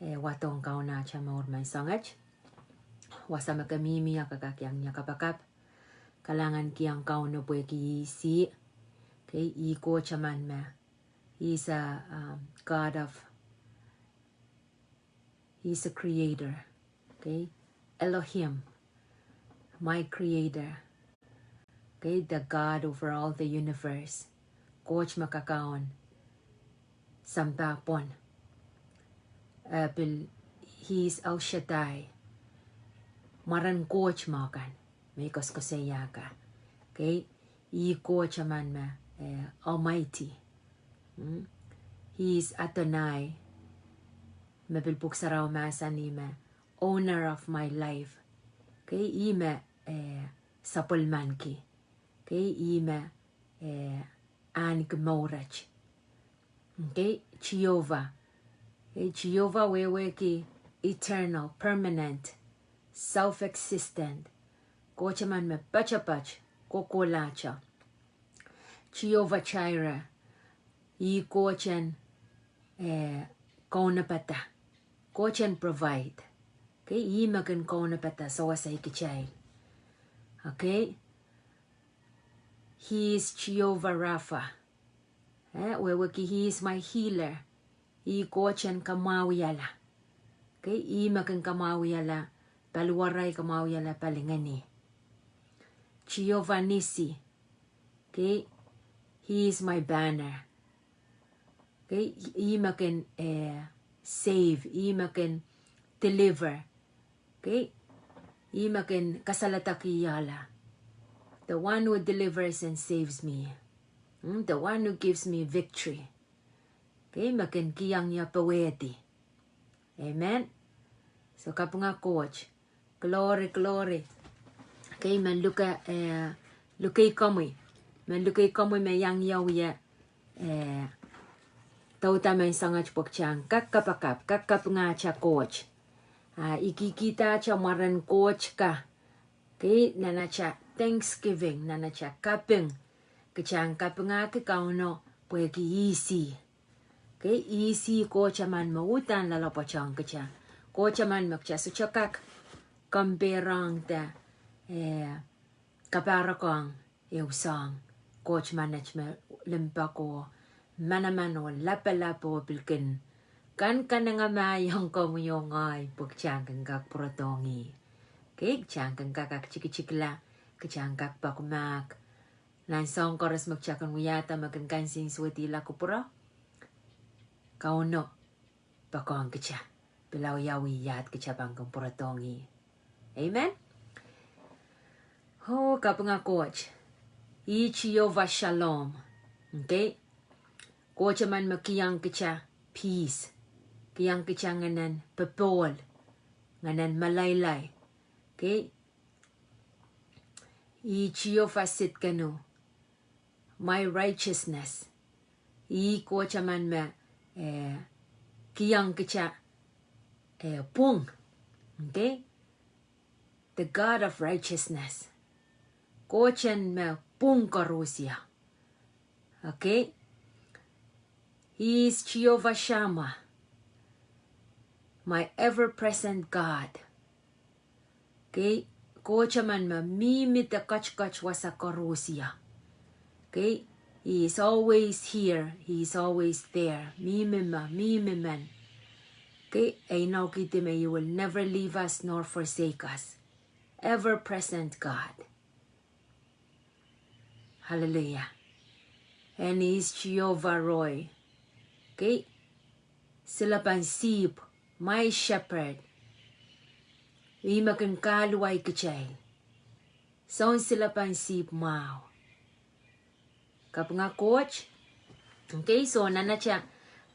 watong kauna cha maur man sangach wasama kamimi akakak yang nyakapakap kalangan kiyang kauno pwe ki si okay iko chaman ma he's a he's a creator, okay, Elohim, my creator, okay, the God over all the universe. Coach makakaon sampapon. He's El Shaddai. Maran coach makan. May koskoseyaka. Okay, coach man ma Almighty. He's Adonai. Mabilbuk saraw masanima, owner of my life. Okay, ima sapulmanki. Okay, ima anigmorach. Okay, Jehovah. Okay, Jehovah weweki eternal, permanent, self-existent. Kochaman me pachapach, kokolacha. Jehovah Jireh. I kochan kaunapata. Kochan provide. Okay, imagan kaunapata sawasay kichay. Okay, he is Jehovah Rapha. He is my healer. I kochan kamawiyala. Okay, imagan kamawiyala. Paluwaray kamawiyala palingani. Jehovah Nissi. Okay, he is my banner. Okay, ima can save, ima can deliver. Okay, ima can kasalatakiyala. The one who delivers and saves me. The one who gives me victory. Okay, makan kiyang niya pawedi. Amen. So kapunga coach, glory, glory. Okay, man luka lukay kamoy, may yang yawiya tau tamay sangach pokchang kakapakap nga cha coach. Ikikita cha maran coach ka. Okay, nana cha Thanksgiving, nana cha kaping. Kachang kapinga kikauno pwe ki easy. Okay, easy coach man mautan lalapachang kacha. Coach man makcha suchakak kamperang ta kaparakang eusang. Coach management limpako manamano lapalapo pilkin kan nga mayang komuyong ay pagchang kag protongi. Okay, chang kag chikikla kachang kag pakumak. Lansong koras magchakan wiyata magankansing swetila kupura. Kauno pakong kacha. Pilaw yawiyat kacha bangkang protongi. Amen. Oh, kapanga coach. Jehovah Shalom. Okay? Coach man makiyang kicha peace. Kiyang kicha nganan pepol. Nganan malaylay. Okay? Jehovah sit kanu. My righteousness. Coach man ma kiyang kicha pung. Okay? The God of righteousness. Kochan me pung karusia. Okay? He is Jehovah Shammah, my ever-present God. Okay? Kochaman ma mimit the kach wasa karusia. Okay? He is always here. He is always there. Mimiman. Okay? I know kitime, you will never leave us nor forsake us. Ever-present God. Hallelujah. And he is Jehovah Roy. Okay? Sila pansip, my shepherd. Imakan kaluay kachay. Son sila pansip mau. Kapanga coach. Okay, so nanacha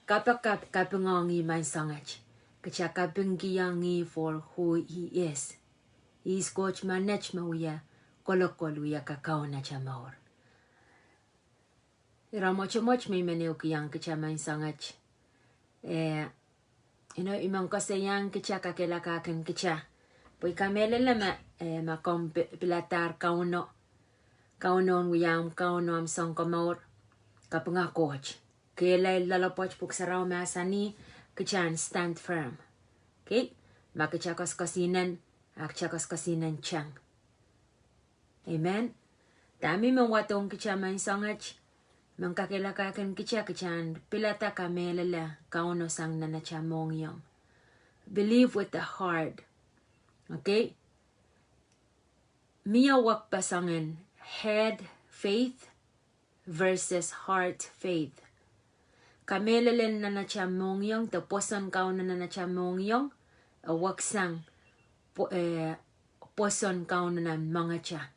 kapangongi man sangach. Kacha kapangiyangi for who he is. He is coach manach mauya kolokoluya kakao na chamaor. Much may maneo kiyang kacha man sangach. Imang kasayang kacha kakilakakan kacha. Pway kamele lama makom pilatar kauno. Kaunon wiyam kauno am song kamaor. Kapanga coach. Kaya lalapoch puksaraw masani kachan stand firm. Okay? Makachakaskasinan, akchakaskasinan chang. Amen? Dami mawatong kicha man sangach, mangkakilakakan kicha kichan, pilata kamelala, kauno sang nanacha Mohngiong. Believe with the heart. Okay? Miyawak pasangan, head faith versus heart faith. Kamelalen nanacha Mohngiong, the Pwoson kauno nanacha Mohngiong, waksang Pwoson kauno na mga cha.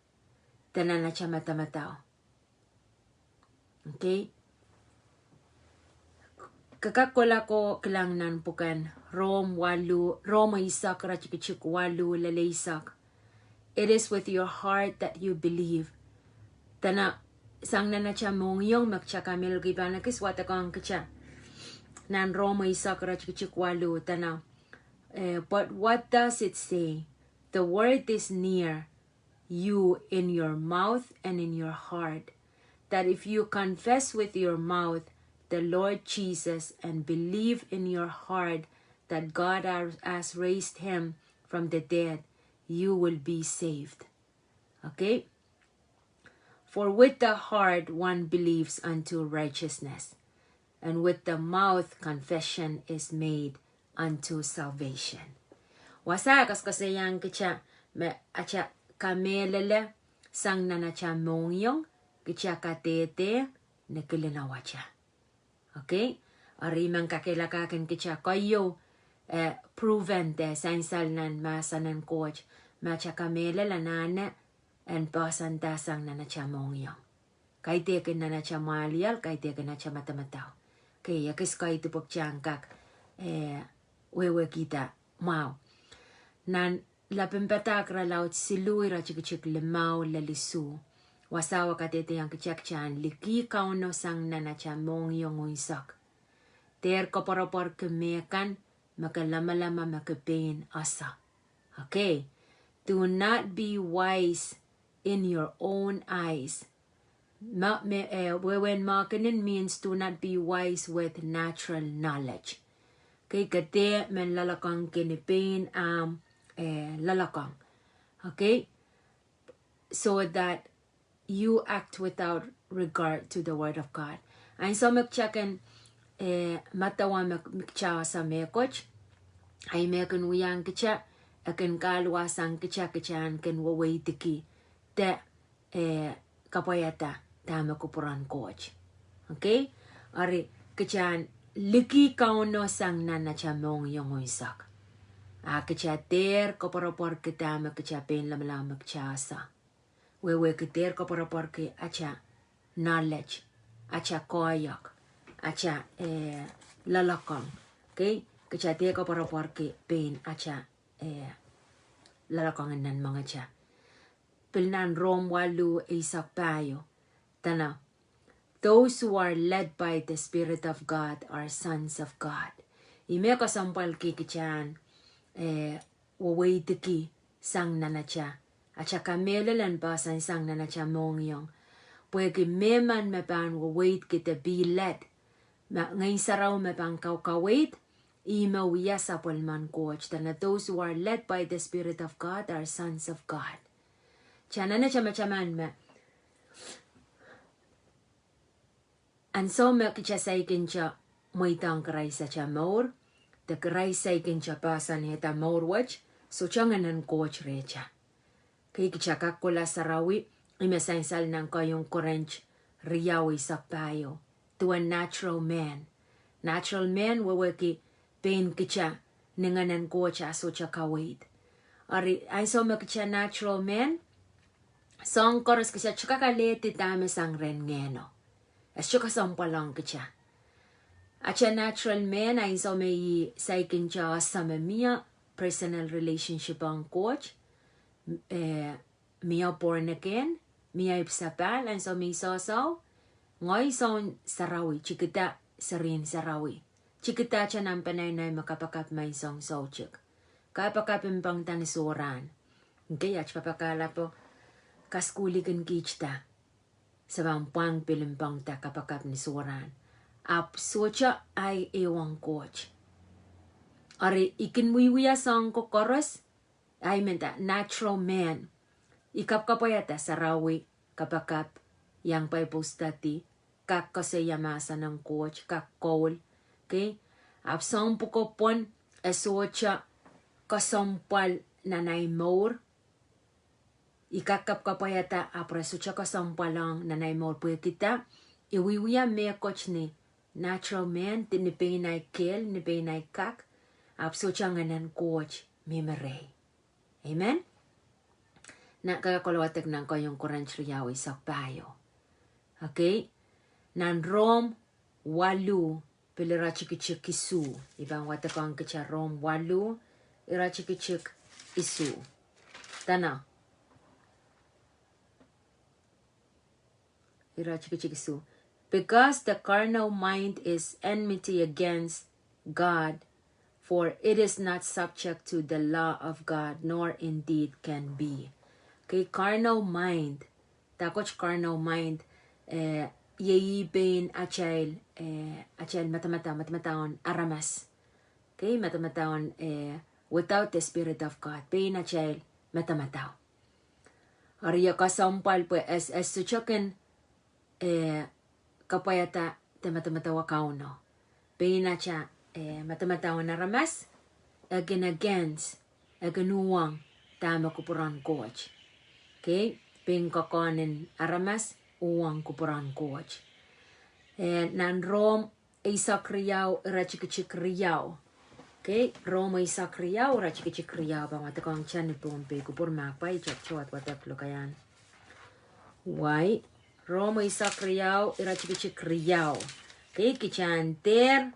Nanacha Madamadau. Okay? Kakakola ko kilangnan pukan Roma isak rachikichik walu lalaisak. It is with your heart that you believe. Tana sang nanacha Mohngiong magchakamil gibana kiswata kang kicha. Nan Roma isak rachikichik walu tana. But what does it say? The word is near you in your mouth and in your heart, that if you confess with your mouth the Lord Jesus and believe in your heart that God has raised him from the dead, you will be saved. Okay? For with the heart one believes unto righteousness, and with the mouth confession is made unto salvation. Wasa kaskasayang kicha me acha kamelele sang nanacha Mohngiong kicha katete nekilinawacha. Okay? Ari man kakilakakan kicha kayo proven de sainsal nan masanan coach macha kamelele nana and Pwoson dasang nanacha Mohngiong. Kay teken nanacha malial kay teken nanacha Madamadau. Kay yakis kay tupok changkak wewe kita mau. Nan lapempetak laut silui rachikichik lemau lalisu. Wasawa katete yang kichakchan liki kauno sang nanacha Mohngiong uisak. Ter koporopor kemekan makalama-lama makapain asa. Okay. Do not be wise in your own eyes. When makanin means do not be wise with natural knowledge. Okay, kate men lalakang kinipain lalakang. Okay? So that you act without regard to the word of God. Ay so magchakan matawa magcha sa mekoch. Ay mekon wiyang kicha akan kalwasang kicha kichan ken waway tiki te kapayata tama kupuran coach. Okay? Ari kichan liki kauno sang nanacha Mohngiong uisak. Kicha ter koporopor kitama kicha pen lamala magchasa. Wewe kiter koporopor ki acha knowledge, acha koyak, acha lalakang. Okay? Kicha ter koporopor ki pen acha lalakangan nan mga cha. Pilnan Rom walu isak payo. Tana. Those who are led by the Spirit of God are sons of God. Ime ko sampal kikichan waway tiki sang nanacha. Acha kamelelan pa sang nanacha Mohngiong. Pwede meman mepan waway kita be led. Ngayon saraw mepan kawkawait. Ima wiyasa polman coach. Tana those who are led by the Spirit of God are sons of God. Chana na chama-chaman me. And so me kichasay kincha moitang karay sa chamor. The karay say kincha pasan heta morwach. So changanan coach recha. Kay kichakak ko la sarawi. Imasainsal ng kayong korench riyawi sa payo. To a natural man. Natural man wawaki pain kicha. Ninganan coach aso chakawait. Ari ay so me kicha natural man. Song koros kicha chakakaleti tame sang rengeno. As chuka sampalang kicha. Acha natural man ay so may saikin cha sa mia personal relationship ang coach. Mia born again. Mia ipsapal ay so may sosaw. Ngoy son sarawi. Chikita sarin sarawi. Chikita cha ng panay makapakap may song sochik. Kapakapin pang tanisuran. Kaya papakala po kaskuligan kichta. Sa pang pilimpang ta kapakap ni suran. Ap socha ay ewang coach. Ari ikinwiwiya song ko chorus. Ay menta natural man. Ikap kapayata sarawi kapakap yang Bible study. Kak kasayamasa ng coach. Kak kowal. Okay? Apsang pukopon esocha kasampal nanay more. Ikakap kapayata apresucha kasampalang nanay more po kita. Iwiwiya me coach ni natural man. Tinipinay kel, nipinay kak. Apsocha nganan coach memory. Amen? Na kakakulawatek ng kayong kuranchriyaw isak bayo. Okay? Nan Rom walu pilira chikichik isu. Ibang watakang kicha Rom walu ira chikichik isu. Tana. Ira chikichik isu. Because the carnal mind is enmity against God, for it is not subject to the law of God, nor indeed can be. Okay, carnal mind. Takoch carnal mind. Yeibin achel matamataon aramas. Okay, matamataon without the Spirit of God. Pain achel matamatao. Ariya kasampal po as suchoken kapayata te matamatawa kauno. Pain acha matamataon aramas. Against aganuwang tama kupuran coach. Okay, ping kakonin aramas uwang kupuran coach. Nan Rom isak riyaw irachikichik riyaw. Okay, Rom isak riyaw irachikichik riyaw. Bang watakang chan ipumpi kupur makpay chot watak lukayan. Why? Rom isak riyaw irachikichik riyaw. Okay, kichan ter.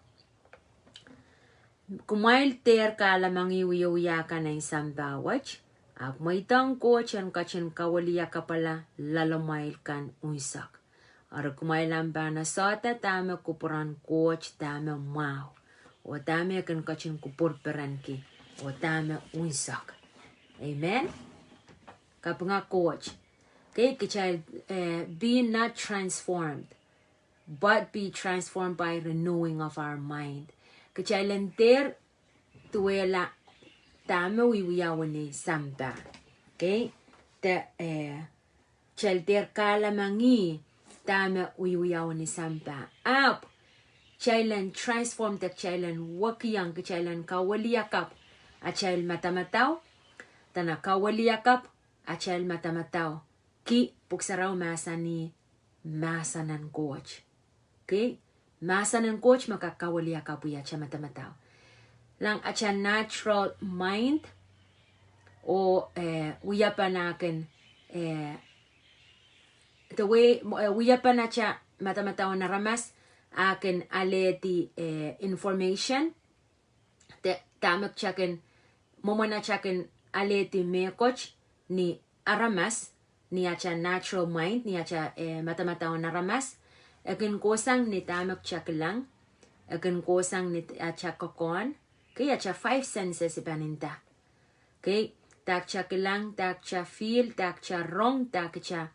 Kumail ter kalamang iwiyakan na isang bawach. Ap may tangko chan kachin kawaliya ka pala lalamayl kan unsak. Ar kumail ang bana sota tama kupuran coach tama mau. O tama kan kachin kupur peran ki. O tama unsak. Amen? Kapanga coach. Okay, kichay be not transformed, but be transformed by renewing of our mind. Kachay lenter tuwela tama wiwiyawan ni samba. Okay? Chalter kalamangi tama wiwiyawan ni samba. Up. Chailan transform the chailan wakiyang chailan kawaliyakap. Achail matamataw. Tana kawaliyakap. Achail matamataw. Ki puksaraw masa ni masa ng coach. Okay? Masa ng coach makakawaliyakap uya cha matamataw. Lang acha natural mind o uyapa nakin the way uyapa na cha matamataw na ramas akin aleti information te tamak chakin momona chakin aleti me coach ni aramas ni acha natural mind ni acha matamataw na ramas akin kosang ni tamak chaklang akin kosang ni acha kokon. Okay, acha 5 senses ipaninta. Okay, takcha kilang, takcha feel, takcha rong, takcha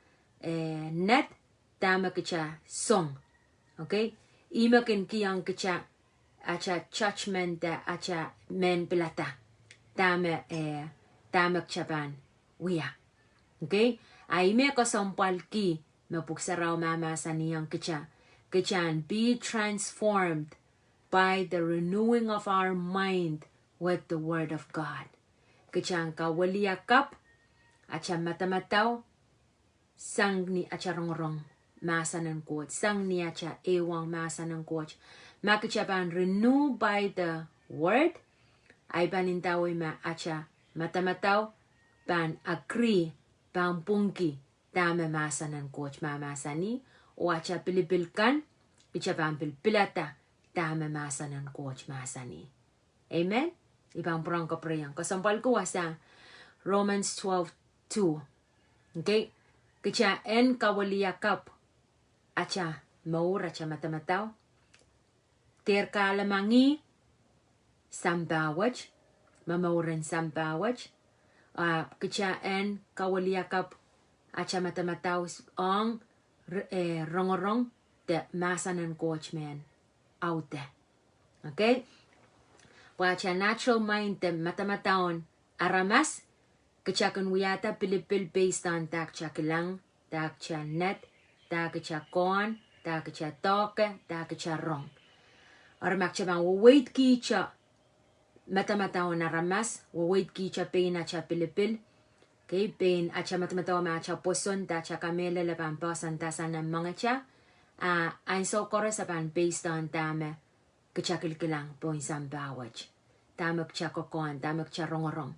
net, tama kicha song. Okay, ima kin kiyang kicha acha judgment acha men pilata. Tama chapan wiya. Okay, aime ko sampal ki mapuksaraw mama sa niyang kicha. Kichan be transformed by the renewing of our mind with the Word of God. Kichan kawaliyakap, acha matamataw, sang ni acha rongrong, masa ng coach. Sang ni acha ewang masa ng coach. Makichapan renew by the Word, ay panintawi ma acha matamataw, pan agree, pan pungki, tama masa ng coach mamasa ni, o acha pilipilkan, kichapan pilpilata, tama masa ng coach masa ni. Amen? Ibang prang kaprayang. Kasampal ko sa Romans 12:2. Okay? Kaya en kawaliyakap acha maur acha matamataw. Ter kalamangi sambawaj. Mamauran sambawaj. Kaya en kawaliyakap acha matamataw ang rongorong de masa ng coach man. Out there. Okay? Wacha natural mind te matamataon aramas. Kachakun wiyata pilipil based on tak chakilang, tak cha net, tak cha kon, tak cha toke, tak cha rong. Aramak cha bang wait ki cha matamataon aramas, wait ki cha pain cha pilipil. Okay, pain acha matamataon ma cha Pwoson ta cha kamele le pan Pwoson ta sana mga cha. Ein so koros apan based on tame kachakilkilang po isang bawaj. Tamak cha kokon, tamak cha rong.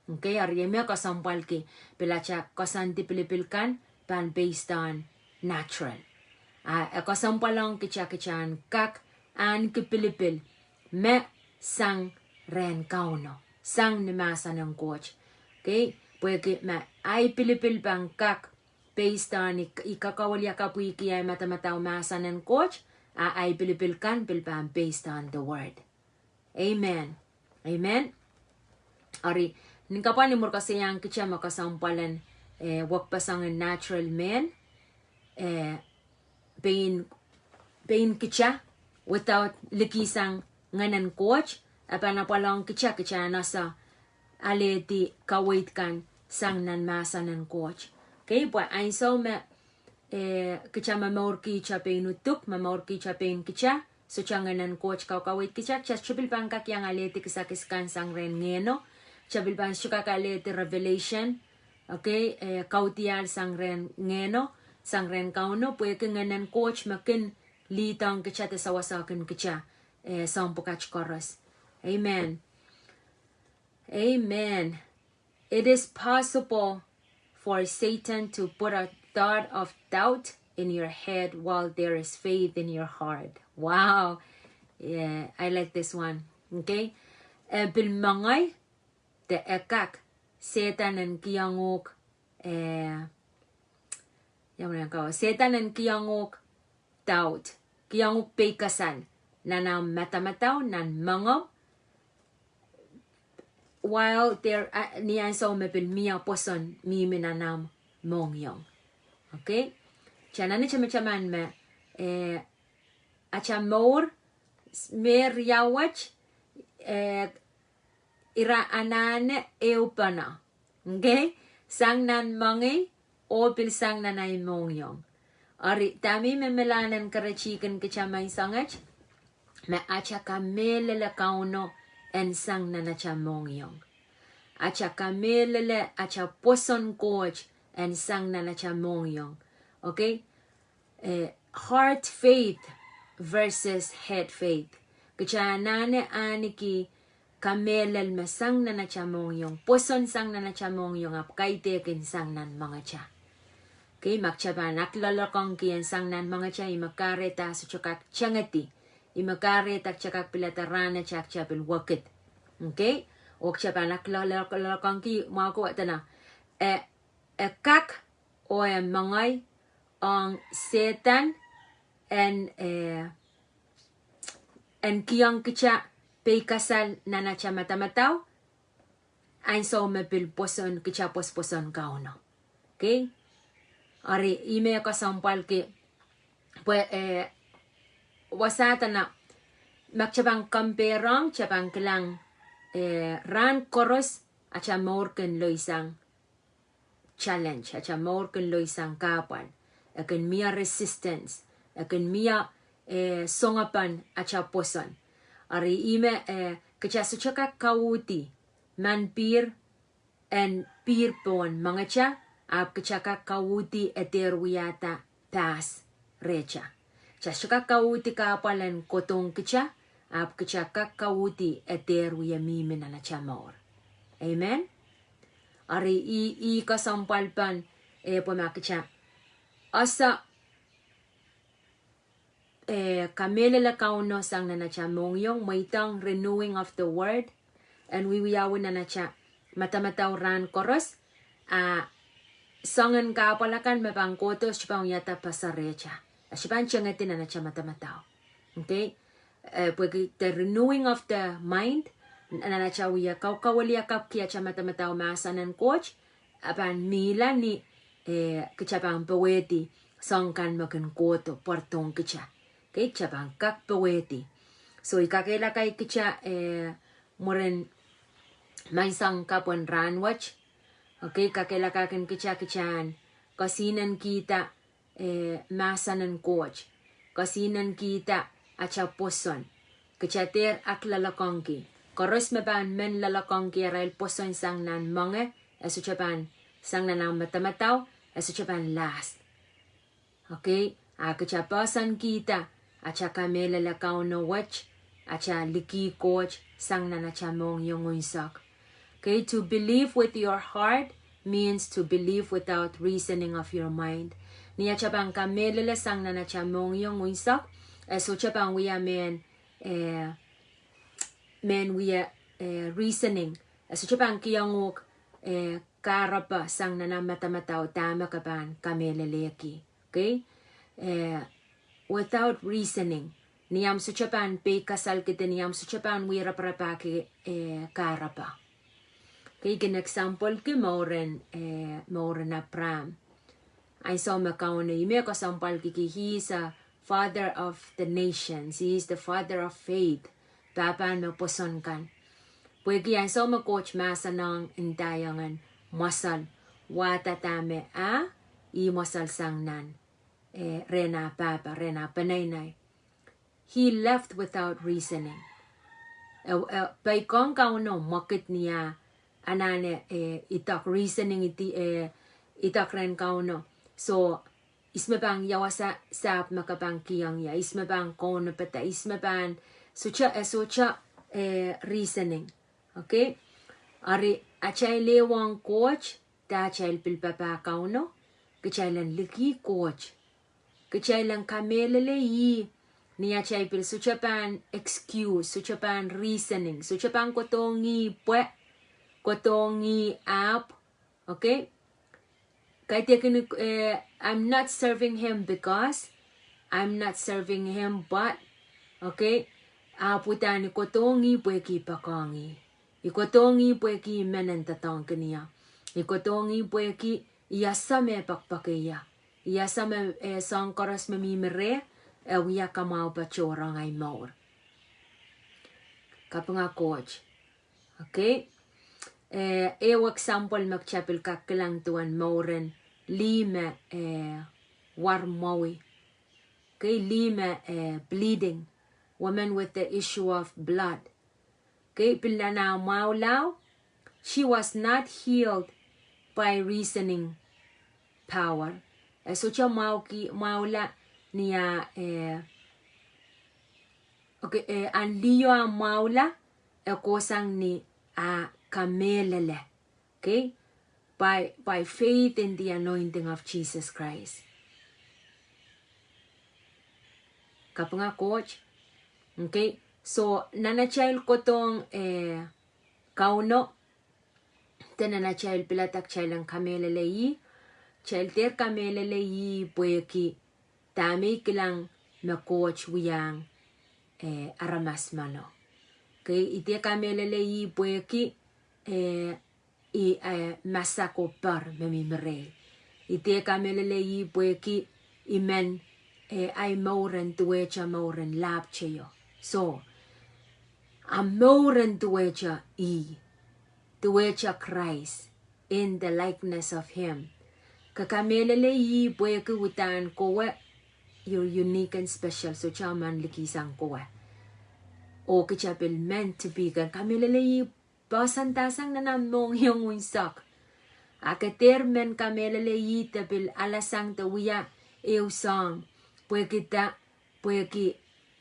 Okay, ariemia kasampal ki pila cha kasanti pilipilkan pan based on natural. Kasampalang kichan kak an kipilipil me sang ren kauno sang nimasa ng coach. Okay, pwede me ay pilipil pang kak based on ikakawalya kapuiki ay matamataw masa ng coach ay pilipilkan pilpan based on the word. Amen. Amen. Ari ningkapan ni kasi yang kicha makasampalan wag pasang natural men pain kicha without likisang nganan coach apana palang kicha nasa aleti kawait kan sang nan masa nan coach. Okay, but I saw me kicha mamor kicha pain utuk mamor kicha pain kicha so changanan coach kawait kicha chas triple pangkak yang aleti kisakiskan sang ren ngeno chabil ban shuka kalete revelation. Okay, kautial sang ren ngeno sang ren kauno puye nganan coach makin litang kicha te sawasakin kicha sampukach koros. Amen. Amen. It is possible for Satan to put a thought of doubt in your head while there is faith in your heart. Wow. Yeah, I like this one. Okay. Bilmangay te ekak Satan and kiyangok Satan and kiyangok doubt kiyangok pekasan nanam matamataw nan mangom while there niyan so mepil miya Pwoson mi minanam Mohngiong. Okay, chanani chamachaman me achamor mer yawach ira anane eupana. Okay, sang nan mangi o pil sang nanay Mohngiong. Ari tami memelanan karachikan kachamay sangach me acha kamelele kauno en sang nanacha Mohngiong. Acha kamelele acha Pwoson coach en sang nanacha Mohngiong. Okay, heart faith versus head faith. Kachanane aniki kamelel me sang nanacha Mohngiong. Pwoson sang nanacha Mohngiong Ahpw Kaidehn sang nan mga cha. Okay, makchaba naklalakang kiyan sang nan mga cha imakareta sa chakak changati. Imakareta chakak pilatarana chak chapil wakit. Okay? Okchaba naklalakang ki mga kuwata na. Kak o mangay ang Satan en kiyang kicha peikasal nanacha matamataw ay so mepil Pwoson kicha Pwoson kauno. Okay? Ari ime kasampal ki wasata na makchabang kamperang chabang kilang ran koros acha morken lo isang challenge acha morken lo isang kapan akan mia resistance akan mia songapan acha Pwoson. Ari ime kacha suchaka kawuti man pir en pir pon mga cha Ahpw kachaka kawuti eterwiyata tas recha. Chashaka kawuti kapalan kotong kicha Ahpw kachaka kawuti eterwiya mimin na chamor. Amen. Ari i kasampalpan pumakicha asa kamelela kauno sang nanacha Mohngiong maitang renewing of the word and wiwiyawin nanacha matamataw ran koros sangan kapalakan mapangkotos chipang yata pasarecha asipan changatin nanacha matamataw. Okay, pwede the renewing of the mind nanacha wiya kawaliya kap kia cha matamataw masanan coach apan mila ni kichapang paweti sangkan makan koto partong kicha. Okay, chapang kak paweti. So ikakela kay kicha muren may sang kapon ranwach. Okay, kakilakakin kichan. Kasinan kita masanan coach. Kasinan kita acha Pwoson. Kichater ak lalakongki. Koros maban men lalakongki rail Pwoson sang nan mange. Eso chaban sang nan Madamadau. Eso chaban last. Okay, kichapasan kita acha kamela lakaw no watch. Acha liki coach sang nan acha Mohngiong Ahpw. Okay, to believe with your heart means to believe without reasoning of your mind. Niya chabang kamelele sang na cha Mohngiong Ahpw. So chabang we are men we are reasoning. So chabang kiyangok karapa sang na Madamadau tama kaban kamelele ki. Okay, without reasoning. Niyam so chabang pe kasal kita niyam so chabang we raprapa ki karapa. Okay, an example ke mauren Abraham. I saw makauna ime ko sampal ki he is a father of the nations. He is the father of faith. Papan mo Pwoson kan. Pwegi I saw coach masa ng intayangan masal watatame i masal sang nan rena papa rena panaynay. He left without reasoning. Pay kong kauno makit niya anane itak reasoning itak ren kauno. So isme bang yawasa sap makabang kiyang ya isme bang kono pata isme bang sucha reasoning. Okay, ari achay lewang coach ta achay pilpapa kauno kachaylan liki coach kachaylan kamelele yi ni achay pil sucha pan excuse sucha pan reasoning sucha pan kotongi pwe kotongi app. Okay, I'm not serving him because I'm not serving him, but okay, putani kotongi pweki pakongi ikotongi pweki menentatong kaniya ikotongi pweki iyasame pakpakeya iyasame sangkaras mamimere wiya kamau pachorang ay maur kapanga coach. Okay, example magchapel kakilang tuan mauren lime warmawi. Okay, lime bleeding, woman with the issue of blood. Okay, pilana maulaw, she was not healed by reasoning power. So siya maula niya okay, ang liyo ang maula kosang ni kamelele. Okay, by faith in the anointing of Jesus Christ. Kapanga coach. Okay, so nanachayl ko tong kauno tenanachayl pilatak chaylang kamelele yi chayl ter kamelele yi pweki tami kilang na coach wiyang aramas mano. Okay, ite kamelele yi pweki masako par memimre. Ite kamelele yi pweki imen ay mauren tuwecha mauren lab cheyo. So, a mauren tuwecha tuwecha Christ in the likeness of him. Kakamelele yi pweki utan kowe, you're unique and special. So, chaman likisang kowe. O kichapil meant to be. Kamelele yi pasantasang na Mohngiong Ahpw. Akater men kamelele yi tapil alasang tawiya eusang. Pweki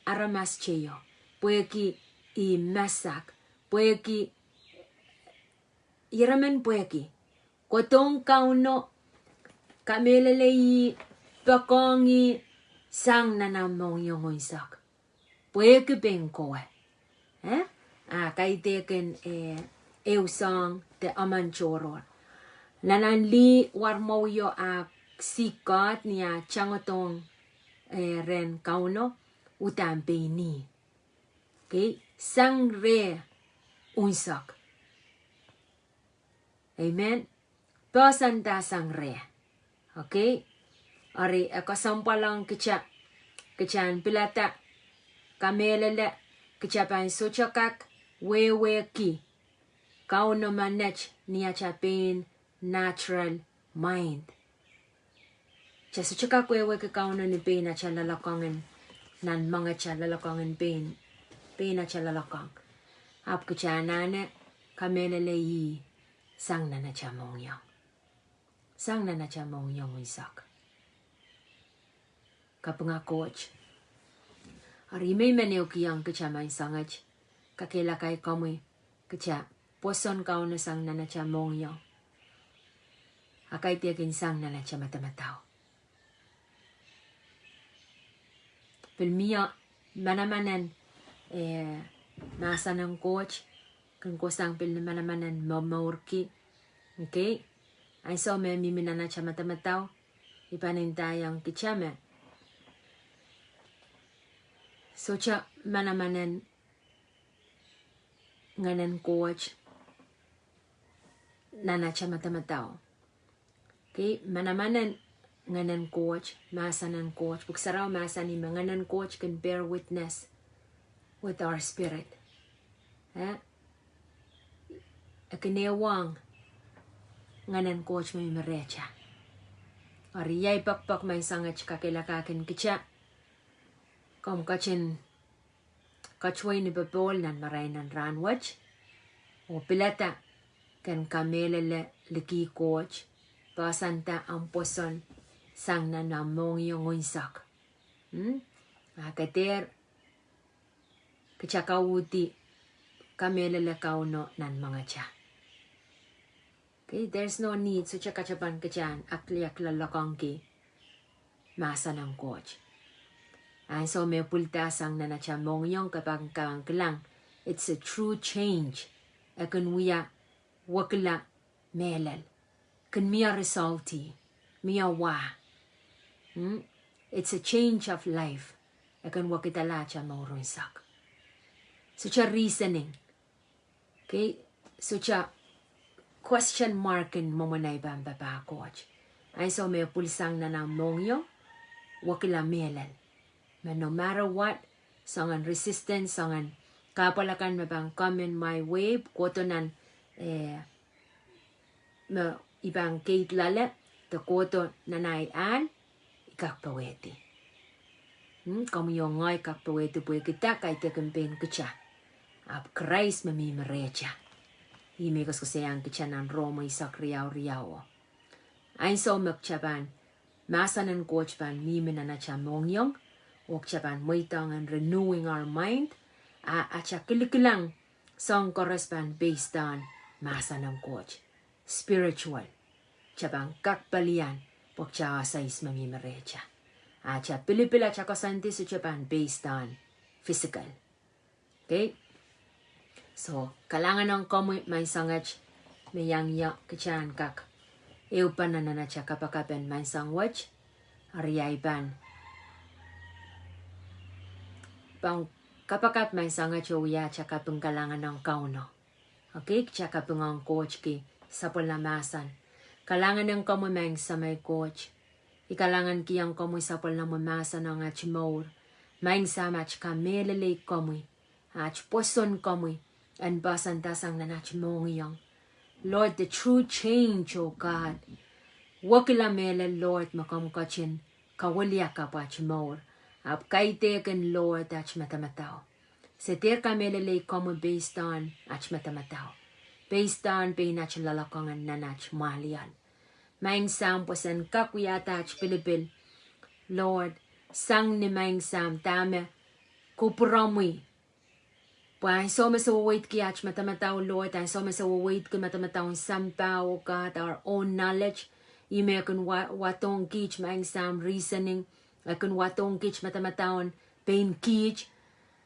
aramas cheyo. Pweki i masak. Pweki iramen pweki. Kotong kauno kamelele yi pakongi sang na Mohngiong Ahpw. Pweki bengkoe. Kaiteken eusang te amanchoror. Nananli warmoyo sikat niya changotong ren kauno utampe ni. Okay, sangre unsak. Amen. Pasanta sangre. Okay, ari kasampalang kichan pilata kamelele kichapan sochakak wewe ki kauno manech niya cha pain natural mind. Cha suka wewe ke kauno ni pain cha lalakangan nan mga cha lalakangan pain cha lalakang. Ap cha nane kamelele yi sang na cha Mohngiong. Sang na cha Mohngiong isak. Kapanga coach. Ari may meneo kiyang kacha may sangaj. Kakela kay kamay kacha Pwoson kauno sang na cha Mohngiong. Akay tiyakin sang na cha Madamadau. Pilmiya manamanan nasa ng coach kung kusang pil manamanan mamurki. Okay? Ay so may miminana cha Madamadau. Ipanintayang kichame. So cha manamanan nganan coach nana cha Madamadau. Okay, manamanan nganan coach, masanan coach. Buksaraw masan ni nganan coach can bear witness with our spirit. Akinewang nganan coach may merecha. Ariyay pakpak may sangach kakilakakin kicha. Kom kachin kachway ni babol nan maray nan ranwach. O pilata kan kamelele liki coach. Pasanta ang Pwoson sang na Mohngiong unsak. Akater kachakawuti kamelele kauno nan mga cha. Okay, there's no need so chakachapan kachan akliak lalakangki masa ng coach. Ay so may pultasang na cha Mohngiong kapag kang it's a true change. Akun wiya wakla melal. Kun miya resulti. Miya wa. It's a change of life. Akun wakitala cha maurunsak. So cha reasoning. Okay? So cha question markin mamanay bamba coach. Ay so may pulsang na ng Mohngiong wakila melal. But no matter what, sangan resistance, sangan kapalakan mabang come in my way, kotonan ibang kate lala, the koto nanayan, ikakpaweti. Kami yung ngay kakpaweti po kita kay tekampin kacha. Ap Christ mamimarecha. Imigos ko sayang kacha ng Roma isak riyaw-riyaw. Ay so magchaban, masanan coach ban mimina na cha Mohngiong, Wakchapan moitang and renewing our mind. At siya kilikilang song correspond based on masa ng coach. Spiritual. Chabang kakpalian. Pokcha sais mamimarecha. At siya pilipila siya kasanti sa Japan based on physical. Okay? So, kalangan ng komoy may sangach mayang yak kachan kak. Eupan na na siya kapakapen may sangwach. Ariyaiban. Pang kapakat may sanga choya tsaka pengkalangan ng kauno. Okay? Tsaka pengang coach ki sa pulamasan. Kalangan ng kamumeng sa may coach. Ikalangan kiyang kamoy sa pulamasan ng achimor. Maing sama tsaka melele kamoy. Ach Pwoson kamoy. And basantasang nanach Mohngiong. Lord, the true change, O God. Wakila mele, Lord, makamkachin. Kawalya ka pa achimor. Ahpw Kaidehn Lord ach Madamadau. Seter kamelele komo based on ach Madamadau. Based on pinach lalakangan nanach malian. Maing sam Pwoson kakuyata ach Pilipil. Lord, sang ni maing sam tame kupramwi. Pwai so masawawait ki ach Madamadau Lord. Ay so masawawait ki Madamadau sampaw, O God, our own knowledge. Imekun watong kich maing sam reasoning. Akun watong kich Madamadau pain kich.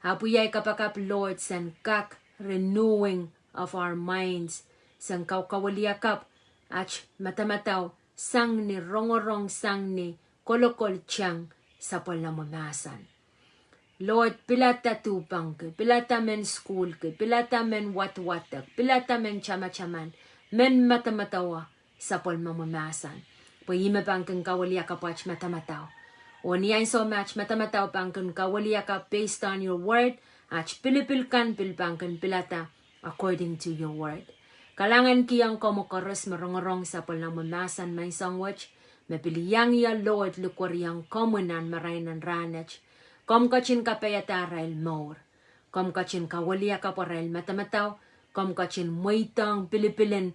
Apuyay kapakap Lord san kak renewing of our minds. San kawkawaliyakap ach Madamadau sang ni rongorong sang ni kolokol chang sa palamamasan. Lord, pilata tupang ke, pilata men school ke, pilata men watwatak, pilata men chama-chaman, men Madamadawa sa palamamasan. Puyima bang kang kawaliyakap ach Madamadau. O niyan so much Madamadau pang kun kawaliya ka based on your word ach pilipilkan pilpangkan pilata according to your word. Kalangan kiyang komokoros marongorong sa palang mamasan may songwach, mapiliyang ya Lord lukwariang komunan marainan ranach, kom kachin kapayatara el maur, kom kachin kawalia kapara el Madamadau, kom kachin muitang pilipilin,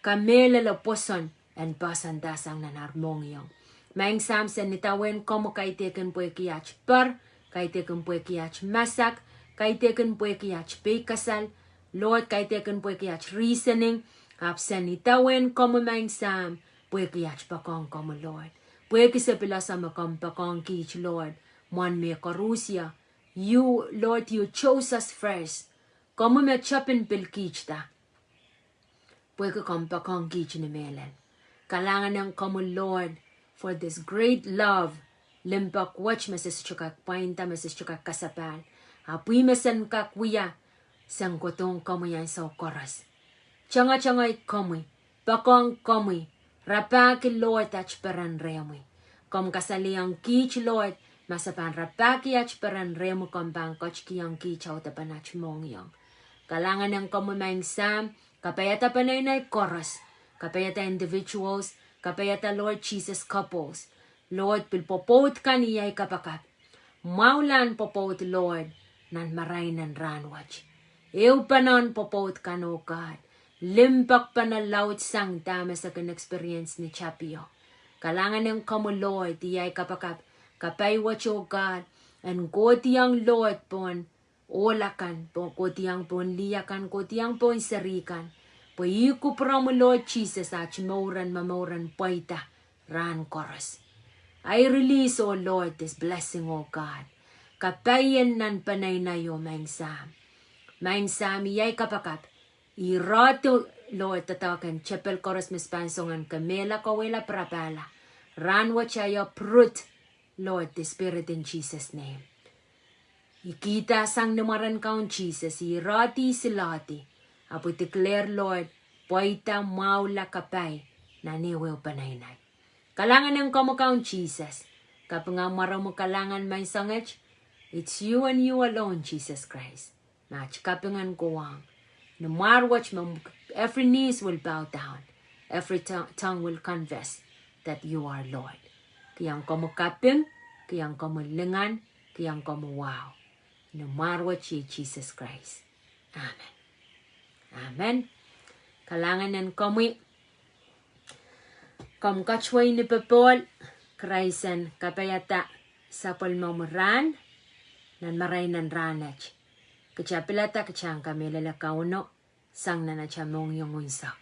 kamela la Pwoson, and Pwoson dasang nanar Mohngiong. Maing samsen nitawen komo kaiteken puekiach par, kaiteken puekiach masak, kaiteken puekiach peikasal, Lord, kaiteken puekiach reasoning, absen nitawen komo maing sam, puekiach pakong komo Lord. Puekisa pilasama kom pakong kich Lord, mon me korusia. You, Lord, you chose us first. Komo me chapin pilkichta. Pueke kom pakong kich ni melen. Kalangan ng komo Lord, for this great love, limpak watch meses chukak painta meses chukak kasapal. Apuy mesen kakwiya, sang kotong komo yan sa koras. Changa komoy, pakong komoy, rapaki Lord ach peran remoy. Kom kasaliang kich Lord, masapan rapaki ach peran remo kom bangkoch kiyang kich au tapanach Mohngiong. Kalangan ng komo maing sam, kapayata panay na koras, kapayata individuals, kapayata Lord Jesus couples. Lord, pilpopot kaniyay kapakap. Maulan popot Lord, nan marainan ranwach. Ew panon popot kano God. Limpak panalaut sang dama sa kan-experience ni Chapio. Kalangan ng kamo Lord, iyay kapakap. Kapay watch o God. And kotiyang Lord pon, olakan, kotiyang pon liyakan, kotiyang pon sarikan. Paiku mo Lord Jesus at mauran paita ran chorus. I release, O Lord, this blessing, O God. Kapayan nan panay na yo, maing sam. Maing sam, iyay kapakap. Irato, Lord, tatawakan, chapel chorus mispansongan, kamela kawela prapala. Ran wachayo prut, Lord, the Spirit in Jesus' name. Ikita sang namaran kaun Jesus, irati silati. Apo declare, Lord, poita maula kapay na niwew panaynay. Kalangan ng kamukaon Jesus. Kapag nga maraw mo kalangan may sangach, it's you and you alone, Jesus Christ. Nach kapangan kuwang. No matter what, every knees will bow down. Every tongue will confess that you are Lord. Kiyang kamukaping, kiyang kamulingan, kiyang kamuwaw. No matter what, Jesus Christ. Amen. Amen. Kalangan ng kami. Kam kachway ni Pepol, Kraisen kapayata sa palmamuran, nan maray nan ranach. Kachapilata kachang kami lalakauno, sang na Mohngiong unsak.